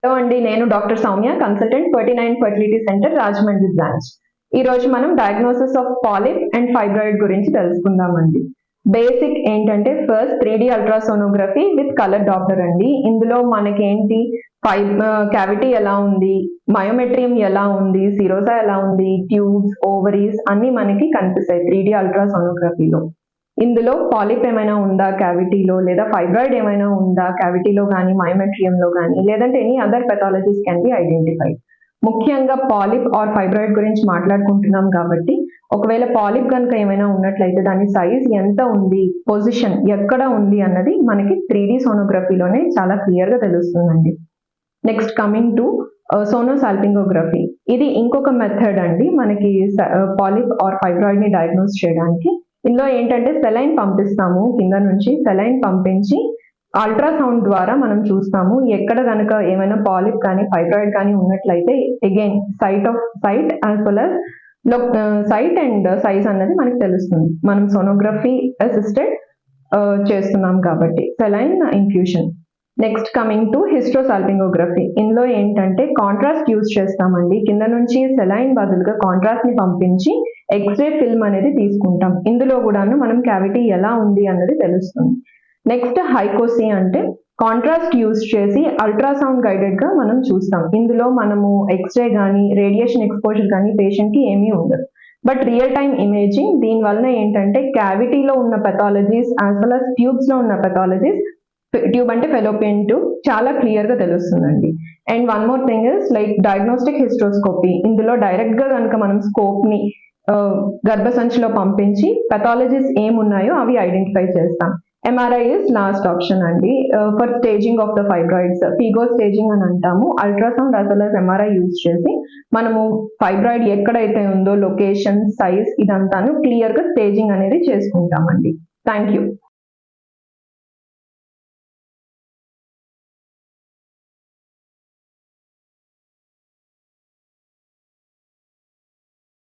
Hello అండి, నేను doctor Soumya, consultant 39 fertility centre Rajahmundry branch. ఈ రోజు మనం diagnosis of polyp and fibroid గురించి తెలుసుకుందామండి. బేసిక్ ఏంటంటే first 3D ultrasonography with colour Doppler అండి. ఇందులో మనకేంటి క్యావిటీ ఎలా ఉంది, మయోమెట్రియం ఎలా ఉంది, సిరోసా ఎలా ఉంది, ట్యూబ్స్, ఓవరీస్ అన్ని మనకి కనిపిస్తాయి 3D అల్ట్రాసోనోగ్రఫీలో. ఇందులో పాలిప్ ఏమైనా ఉందా క్యావిటీలో, లేదా ఫైబ్రాయిడ్ ఏమైనా ఉందా క్యావిటీలో కానీ, మయోమెట్రియంలో కానీ, లేదంటే any other pathologies can be identified. ముఖ్యంగా పాలిప్ ఆర్ ఫైబ్రాయిడ్ గురించి మాట్లాడుకుంటున్నాం కాబట్టి, ఒకవేళ పాలిప్ కనుక ఏమైనా ఉన్నట్లయితే దాని సైజ్ ఎంత ఉంది, పొజిషన్ ఎక్కడ ఉంది అన్నది మనకి 3D సోనోగ్రఫీలోనే చాలా క్లియర్గా తెలుస్తుందండి. Next coming to sonosalpingography. ఇది ఇంకొక మెథడ్ అండి మనకి పాలిప్ ఆర్ ఫైబ్రాయిడ్ ని డయాగ్నోస్ చేయడానికి. ఇందులో ఏంటంటే సెలైన్ పంపిస్తాము, కింద నుంచి సెలైన్ పంపించి అల్ట్రాసౌండ్ ద్వారా మనం చూస్తాము ఎక్కడ కనుక ఏమైనా పాలిప్ కానీ ఫైబ్రాయిడ్ కానీ ఉన్నట్లయితే again site as well as site and size అన్నది మనకి తెలుస్తుంది. మనం సోనోగ్రఫీ అసిస్టెడ్ చేస్తున్నాం కాబట్టి saline infusion. Next coming to hysterosalpingography. ఇందులో ఏంటంటే కాంట్రాస్ట్ యూజ్ చేస్తామండి. కింద నుంచి సెలైన్ బదులుగా కాంట్రాస్ట్ ని పంపించి ఎక్స్రే ఫిల్మ్ అనేది తీసుకుంటాం. ఇందులో కూడాను మనం క్యావిటీ ఎలా ఉంది అన్నది తెలుస్తుంది. నెక్స్ట్ హైకోసీ అంటే కాంట్రాస్ట్ యూజ్ చేసి అల్ట్రాసౌండ్ గైడెడ్ గా మనం చూస్తాం. ఇందులో మనము ఎక్స్రే కానీ, రేడియేషన్ ఎక్స్పోజర్ కానీ పేషెంట్ కి ఏమీ ఉండదు. బట్ రియల్ టైమ్ ఇమేజింగ్ దీని వలన ఏంటంటే క్యావిటీలో ఉన్న pathologies as well as tubes లో ఉన్న పెథాలజీస్, ట్యూబ్ అంటే ఫెలోపియన్ ట్యూబ్, చాలా క్లియర్ గా తెలుస్తుందండి. And one more thing is like diagnostic hysteroscopy. ఇందులో డైరెక్ట్ గా కనుక మనం స్కోప్ ని గర్భసంచిలో పంపించి పెథాలజీస్ ఏమున్నాయో అవి ఐడెంటిఫై చేస్తాం. ఎంఆర్ఐ ఇస్ లాస్ట్ ఆప్షన్ అండి for staging of the fibroids. Figo staging అని అంటాము. Ultrasound as well as MRI use చేసి మనము ఫైబ్రాయిడ్ ఎక్కడైతే ఉందో లొకేషన్, సైజ్ ఇదంతాను క్లియర్ గా స్టేజింగ్ అనేది చేసుకుంటామండి. Thank you.